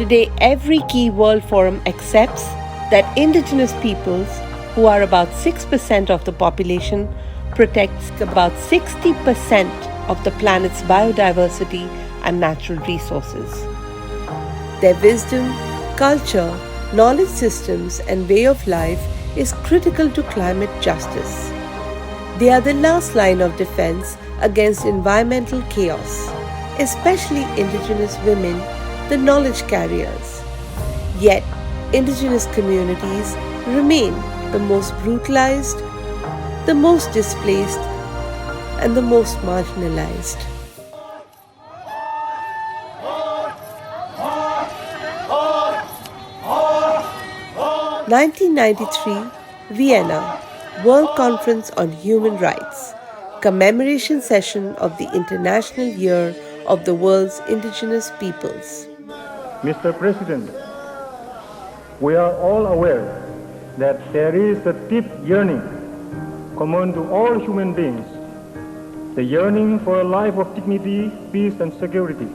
Today, every key world forum accepts that indigenous peoples, who are about 6% of the population, protects about 60% of the planet's biodiversity and natural resources. Their wisdom, culture, knowledge systems, and way of life is critical to climate justice. They are the last line of defense against environmental chaos, especially indigenous women, the knowledge carriers. Yet, indigenous communities remain the most brutalized, the most displaced, and the most marginalized. 1993, Vienna, World Conference on Human Rights, commemoration session of the International Year of the World's Indigenous Peoples. Mr. President, we are all aware that there is a deep yearning common to all human beings, the yearning for a life of dignity, peace, and security.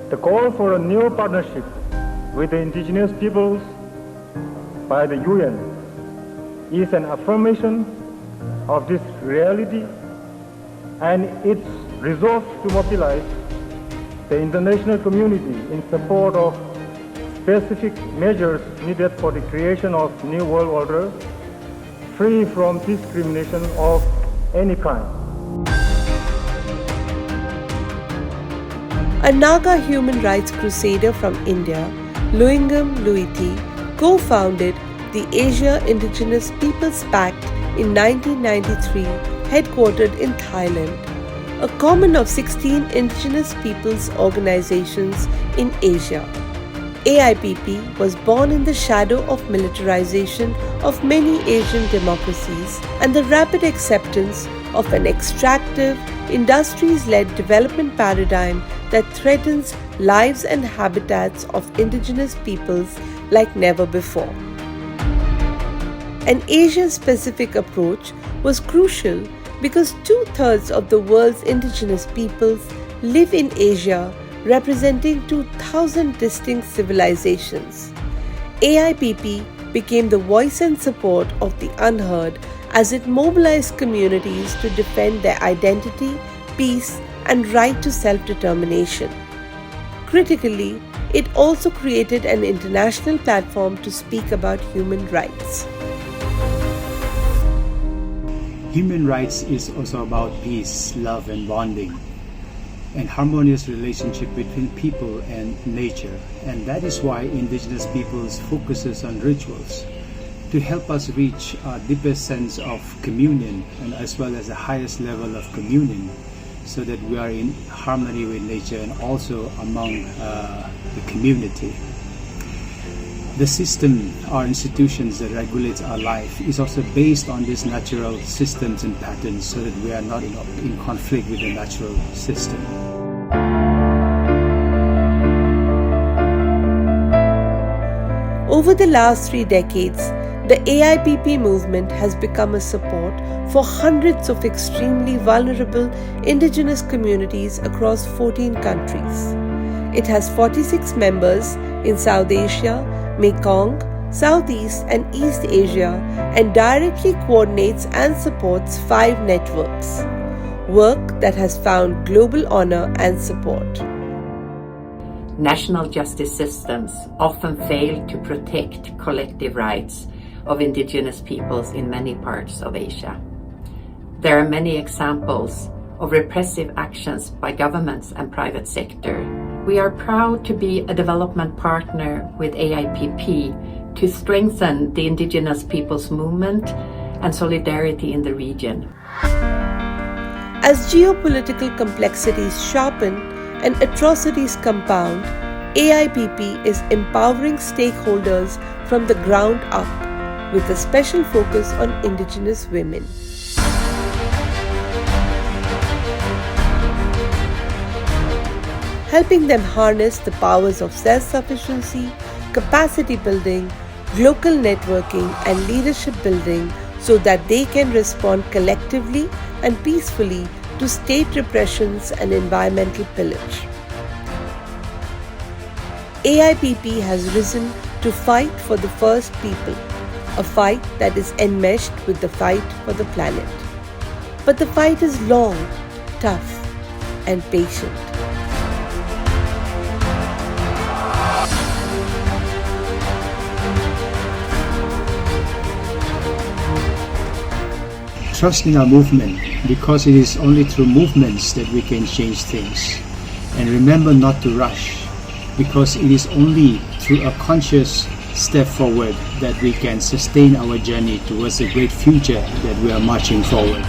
The call for a new partnership with the indigenous peoples by the UN is an affirmation of this reality and its resolve to mobilize the international community in support of specific measures needed for the creation of new world order free from discrimination of any kind. A Naga human rights crusader from India, Luingam Luiti, co-founded the Asia Indigenous Peoples Pact in 1993, headquartered in Thailand, a common of 16 indigenous peoples organizations in Asia. AIPP was born in the shadow of militarization of many Asian democracies and the rapid acceptance of an extractive, industries-led development paradigm that threatens lives and habitats of indigenous peoples like never before. An Asia-specific approach was crucial because 2/3 of the world's indigenous peoples live in Asia, representing 2,000 distinct civilizations. AIPP became the voice and support of the unheard as it mobilized communities to defend their identity, peace, and right to self-determination. Critically, it also created an international platform to speak about human rights. Human rights is also about peace, love, and bonding, and harmonious relationship between people and nature. And that is why indigenous peoples focuses on rituals to help us reach our deepest sense of communion and as well as the highest level of communion, so that we are in harmony with nature and also among the community. The system or institutions that regulates our life is also based on these natural systems and patterns, so that we are not in conflict with the natural system. Over the last 3 decades, the AIPP movement has become a support for hundreds of extremely vulnerable indigenous communities across 14 countries. It has 46 members in South Asia, Mekong, Southeast and East Asia, and directly coordinates and supports 5 networks. Work that has found global honor and support. National justice systems often fail to protect collective rights of indigenous peoples in many parts of Asia. There are many examples of repressive actions by governments and private sector. We are proud to be a development partner with AIPP to strengthen the indigenous peoples movement and solidarity in the region. As geopolitical complexities sharpen and atrocities compound, AIPP is empowering stakeholders from the ground up with a special focus on indigenous women. Helping them harness the powers of self-sufficiency, capacity building, local networking, and leadership building so that they can respond collectively and peacefully to state repressions and environmental pillage. AIPP has risen to fight for the first people, a fight that is enmeshed with the fight for the planet. But the fight is long, tough, and patient. Trusting our movement, because it is only through movements that we can change things. And remember not to rush, because it is only through a conscious step forward that we can sustain our journey towards the great future that we are marching forward.